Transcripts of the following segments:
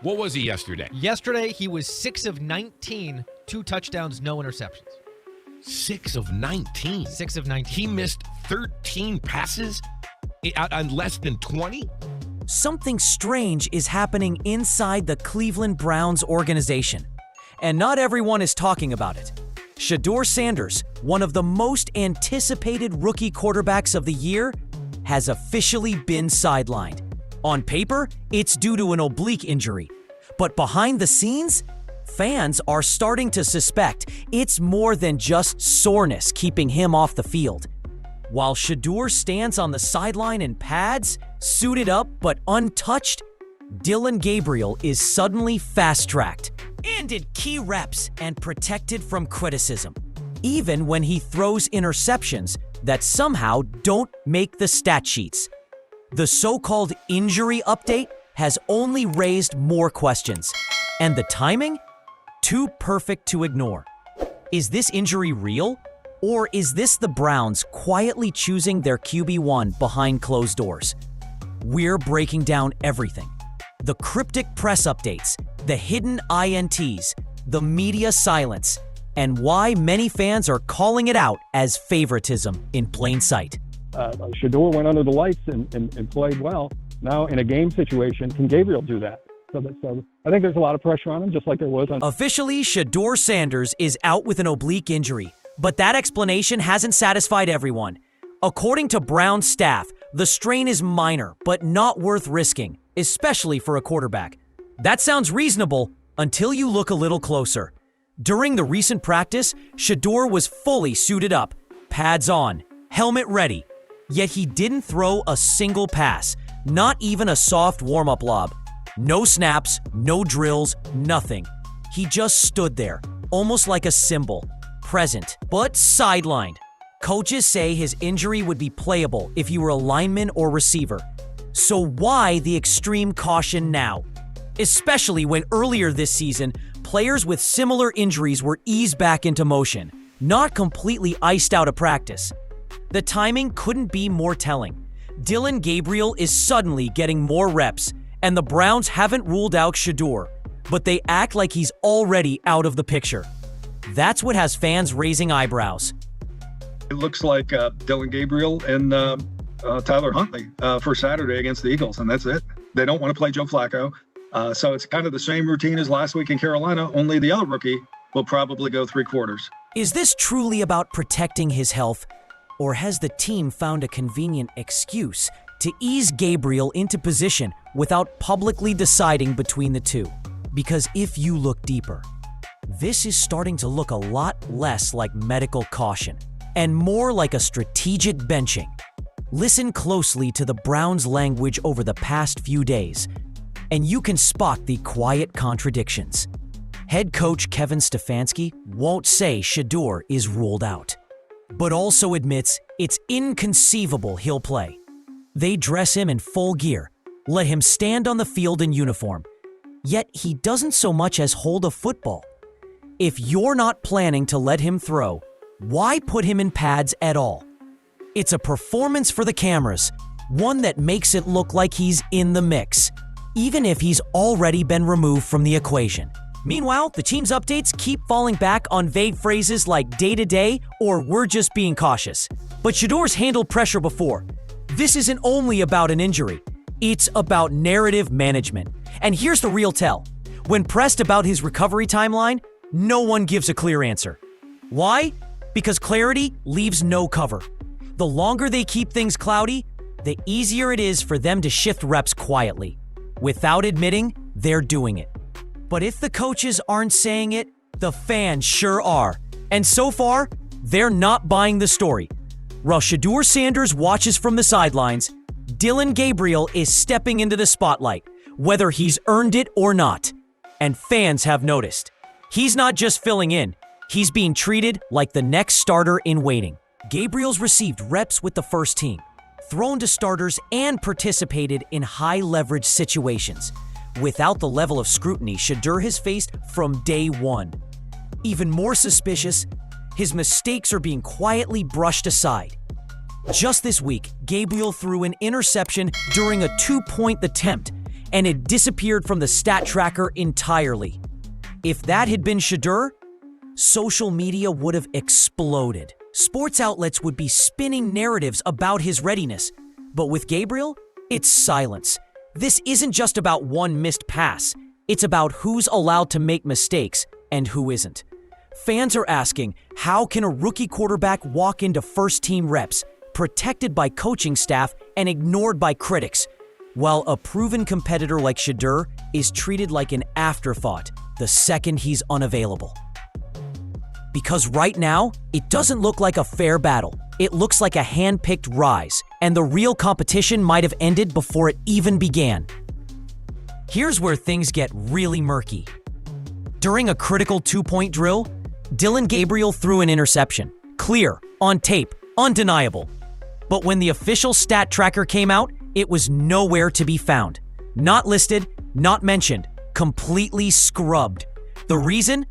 What was he yesterday? Yesterday, he was 6 of 19, 2 touchdowns, no interceptions. 6 of 19? 6 of 19. He missed 13 passes on less than 20? Something strange is happening inside the Cleveland Browns organization, and not everyone is talking about it. Shedeur Sanders, one of the most anticipated rookie quarterbacks of the year, has officially been sidelined. On paper, it's due to an oblique injury, but behind the scenes, fans are starting to suspect it's more than just soreness keeping him off the field. While Shedeur stands on the sideline in pads, suited up but untouched, Dillion Gabriel is suddenly fast-tracked and did key reps and protected from criticism, even when he throws interceptions that somehow don't make the stat sheets. The so-called injury update has only raised more questions, and the timing? Too perfect to ignore. Is this injury real? Or is this the Browns quietly choosing their QB1 behind closed doors? We're breaking down everything. The cryptic press updates, the hidden INTs, the media silence, and why many fans are calling it out as favoritism in plain sight. Shedeur went under the lights and played well. Now, in a game situation, can Gabriel do that? So I think there's a lot of pressure on him, just like there was on... Officially, Shedeur Sanders is out with an oblique injury, but that explanation hasn't satisfied everyone. According to Browns staff, the strain is minor, but not worth risking, especially for a quarterback. That sounds reasonable until you look a little closer. During the recent practice, Shedeur was fully suited up, pads on, helmet ready, yet he didn't throw a single pass, not even a soft warm-up lob. No snaps, no drills, nothing. He just stood there, almost like a symbol, present, but sidelined. Coaches say his injury would be playable if you were a lineman or receiver. So why the extreme caution now? Especially when earlier this season, players with similar injuries were eased back into motion, not completely iced out of practice. The timing couldn't be more telling. Dillion Gabriel is suddenly getting more reps, and the Browns haven't ruled out Shedeur, but they act like he's already out of the picture. That's what has fans raising eyebrows. It looks like Dillion Gabriel and Tyler Huntley for Saturday against the Eagles, and that's it. They don't want to play Joe Flacco. So it's kind of the same routine as last week in Carolina, only the other rookie will probably go 3 quarters. Is this truly about protecting his health? Or has the team found a convenient excuse to ease Gabriel into position without publicly deciding between the two? Because if you look deeper, this is starting to look a lot less like medical caution and more like a strategic benching. Listen closely to the Browns' language over the past few days, and you can spot the quiet contradictions. Head coach Kevin Stefanski won't say Shedeur is ruled out, but also admits it's inconceivable he'll play. They dress him in full gear, let him stand on the field in uniform, yet he doesn't so much as hold a football. If you're not planning to let him throw, why put him in pads at all? It's a performance for the cameras, one that makes it look like he's in the mix, even if he's already been removed from the equation. Meanwhile, the team's updates keep falling back on vague phrases like day-to-day or we're just being cautious. But Shedeur's handled pressure before. This isn't only about an injury. It's about narrative management. And here's the real tell. When pressed about his recovery timeline, no one gives a clear answer. Why? Because clarity leaves no cover. The longer they keep things cloudy, the easier it is for them to shift reps quietly, without admitting they're doing it. But if the coaches aren't saying it, the fans sure are. And so far, they're not buying the story. While Shedeur Sanders watches from the sidelines, Dillion Gabriel is stepping into the spotlight, whether he's earned it or not. And fans have noticed. He's not just filling in, he's being treated like the next starter in waiting. Gabriel's received reps with the first team, thrown to starters, and participated in high-leverage situations, without the level of scrutiny Shedeur has faced from day one. Even more suspicious, his mistakes are being quietly brushed aside. Just this week, Gabriel threw an interception during a 2-point attempt, and it disappeared from the stat tracker entirely. If that had been Shedeur, social media would have exploded. Sports outlets would be spinning narratives about his readiness. But with Gabriel, it's silence. This isn't just about one missed pass. It's about who's allowed to make mistakes and who isn't. Fans are asking, how can a rookie quarterback walk into first-team reps, protected by coaching staff and ignored by critics, while a proven competitor like Shedeur is treated like an afterthought the second he's unavailable? Because right now, it doesn't look like a fair battle. It looks like a hand-picked rise, and the real competition might have ended before it even began. Here's where things get really murky. During a critical two-point drill, Dillion Gabriel threw an interception. Clear, on tape, undeniable. But when the official stat tracker came out, it was nowhere to be found. Not listed, not mentioned, completely scrubbed. The reason?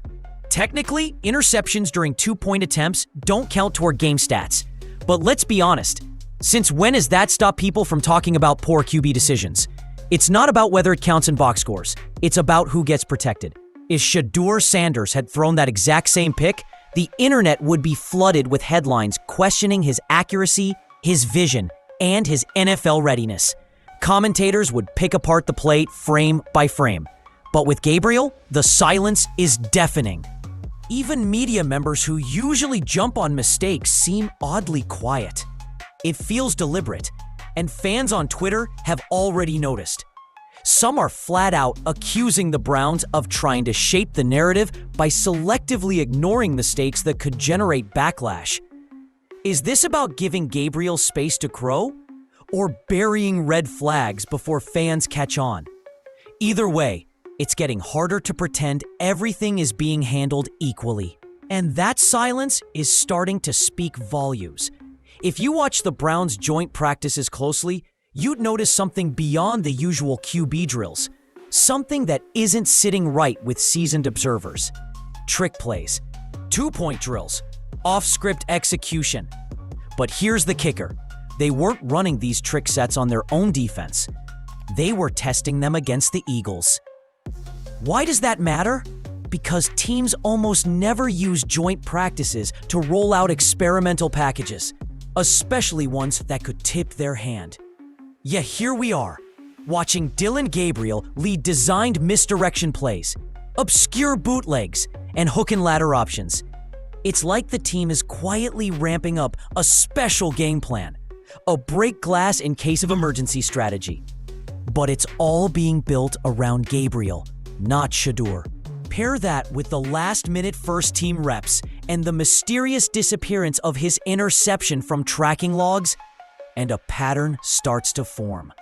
Technically, interceptions during two-point attempts don't count toward game stats. But let's be honest, since when has that stopped people from talking about poor QB decisions? It's not about whether it counts in box scores. It's about who gets protected. If Shedeur Sanders had thrown that exact same pick, the internet would be flooded with headlines questioning his accuracy, his vision, and his NFL readiness. Commentators would pick apart the play frame by frame. But with Gabriel, the silence is deafening. Even media members who usually jump on mistakes seem oddly quiet. It feels deliberate, and fans on Twitter have already noticed. Some are flat out accusing the Browns of trying to shape the narrative by selectively ignoring mistakes that could generate backlash. Is this about giving Gabriel space to crow, or burying red flags before fans catch on? Either way, it's getting harder to pretend everything is being handled equally. And that silence is starting to speak volumes. If you watch the Browns' joint practices closely, you'd notice something beyond the usual QB drills. Something that isn't sitting right with seasoned observers. Trick plays, two-point drills, off-script execution. But here's the kicker. They weren't running these trick sets on their own defense. They were testing them against the Eagles. Why does that matter? Because teams almost never use joint practices to roll out experimental packages, especially ones that could tip their hand. Yet here we are, watching Dillion Gabriel lead designed misdirection plays, obscure bootlegs, and hook and ladder options. It's like the team is quietly ramping up a special game plan, a break glass in case of emergency strategy. But it's all being built around Gabriel, not Shedeur. Pair that with the last-minute first-team reps and the mysterious disappearance of his interception from tracking logs, and a pattern starts to form.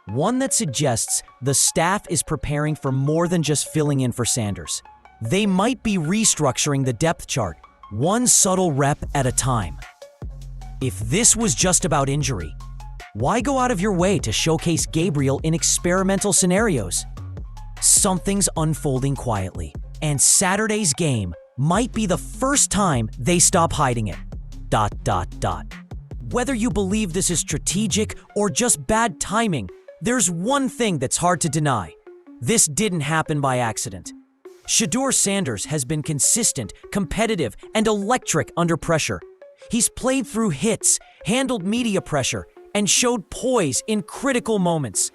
One that suggests the staff is preparing for more than just filling in for Sanders. They might be restructuring the depth chart, one subtle rep at a time. If this was just about injury, why go out of your way to showcase Gabriel in experimental scenarios? Something's unfolding quietly, and Saturday's game might be the first time they stop hiding it. ... Whether you believe this is strategic or just bad timing, there's one thing that's hard to deny. This didn't happen by accident. Shedeur Sanders has been consistent, competitive, and electric under pressure. He's played through hits, handled media pressure, and showed poise in critical moments.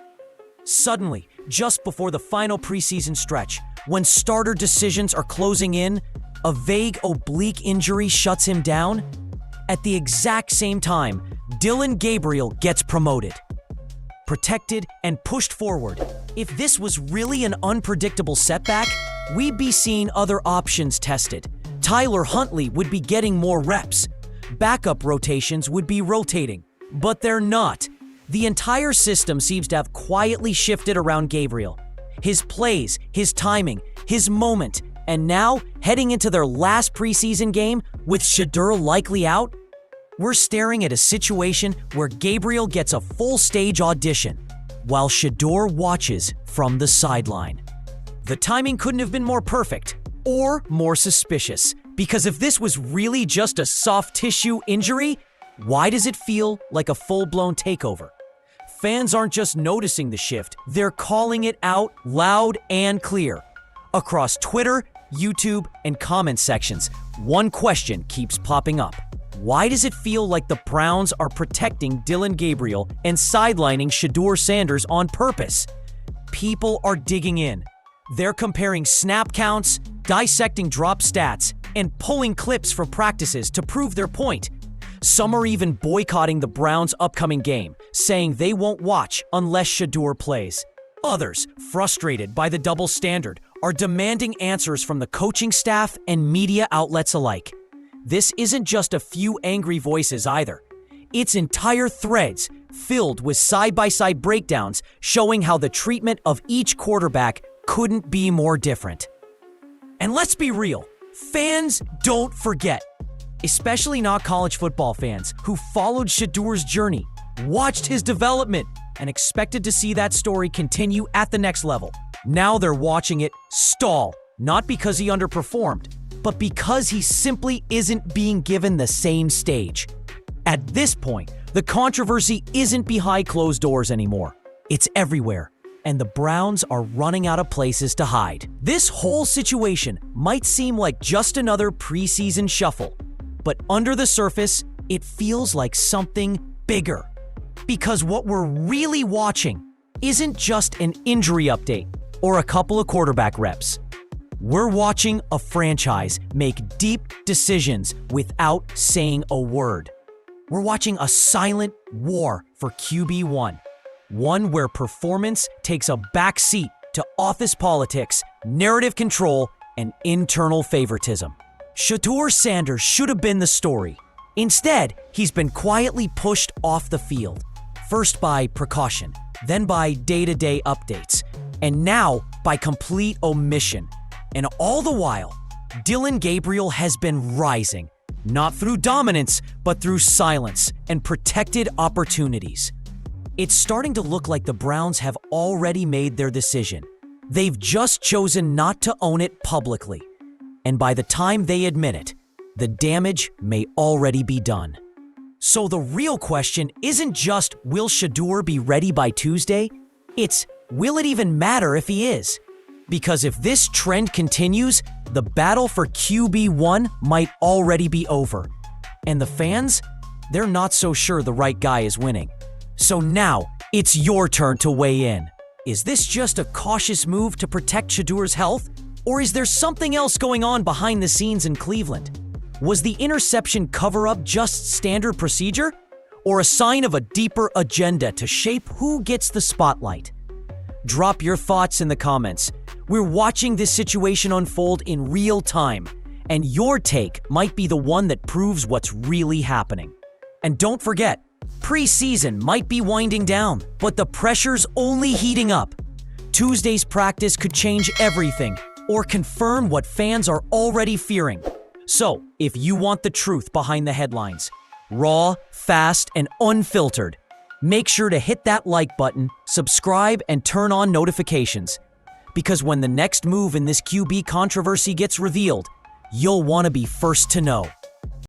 Suddenly, just before the final preseason stretch, when starter decisions are closing in, a vague oblique injury shuts him down. At the exact same time, Dillion Gabriel gets promoted, protected, and pushed forward. If this was really an unpredictable setback, we'd be seeing other options tested. Tyler Huntley would be getting more reps. Backup rotations would be rotating, but they're not. The entire system seems to have quietly shifted around Gabriel. His plays, his timing, his moment, and now, heading into their last preseason game, with Shedeur likely out, we're staring at a situation where Gabriel gets a full-stage audition, while Shedeur watches from the sideline. The timing couldn't have been more perfect, or more suspicious, because if this was really just a soft tissue injury, why does it feel like a full-blown takeover? Fans aren't just noticing the shift, they're calling it out loud and clear. Across Twitter, YouTube, and comment sections, one question keeps popping up. Why does it feel like the Browns are protecting Dillion Gabriel and sidelining Shedeur Sanders on purpose? People are digging in. They're comparing snap counts, dissecting drop stats, and pulling clips from practices to prove their point. Some are even boycotting the Browns' upcoming game, saying they won't watch unless Shedeur plays. Others, frustrated by the double standard, are demanding answers from the coaching staff and media outlets alike. This isn't just a few angry voices either. It's entire threads filled with side-by-side breakdowns showing how the treatment of each quarterback couldn't be more different. And let's be real, fans don't forget. Especially not college football fans who followed Shedeur's journey, watched his development, and expected to see that story continue at the next level. Now they're watching it stall, not because he underperformed, but because he simply isn't being given the same stage. At this point, the controversy isn't behind closed doors anymore. It's everywhere, and the Browns are running out of places to hide. This whole situation might seem like just another preseason shuffle, but under the surface, it feels like something bigger. Because what we're really watching isn't just an injury update or a couple of quarterback reps. We're watching a franchise make deep decisions without saying a word. We're watching a silent war for QB1, one where performance takes a back seat to office politics, narrative control, and internal favoritism. Shedeur Sanders should have been the story. Instead, he's been quietly pushed off the field, first by precaution, then by day-to-day updates, and now by complete omission. And all the while, Dillion Gabriel has been rising, not through dominance, but through silence and protected opportunities. It's starting to look like the Browns have already made their decision. They've just chosen not to own it publicly. And by the time they admit it, the damage may already be done. So the real question isn't just, will Shedeur be ready by Tuesday? It's, will it even matter if he is? Because if this trend continues, the battle for QB1 might already be over. And the fans? They're not so sure the right guy is winning. So now, it's your turn to weigh in. Is this just a cautious move to protect Shedeur's health? Or is there something else going on behind the scenes in Cleveland? Was the interception cover-up just standard procedure? Or a sign of a deeper agenda to shape who gets the spotlight? Drop your thoughts in the comments. We're watching this situation unfold in real time, and your take might be the one that proves what's really happening. And don't forget, preseason might be winding down, but the pressure's only heating up. Tuesday's practice could change everything, or confirm what fans are already fearing. So, if you want the truth behind the headlines, raw, fast, and unfiltered, make sure to hit that like button, subscribe, and turn on notifications. Because when the next move in this QB controversy gets revealed, you'll want to be first to know.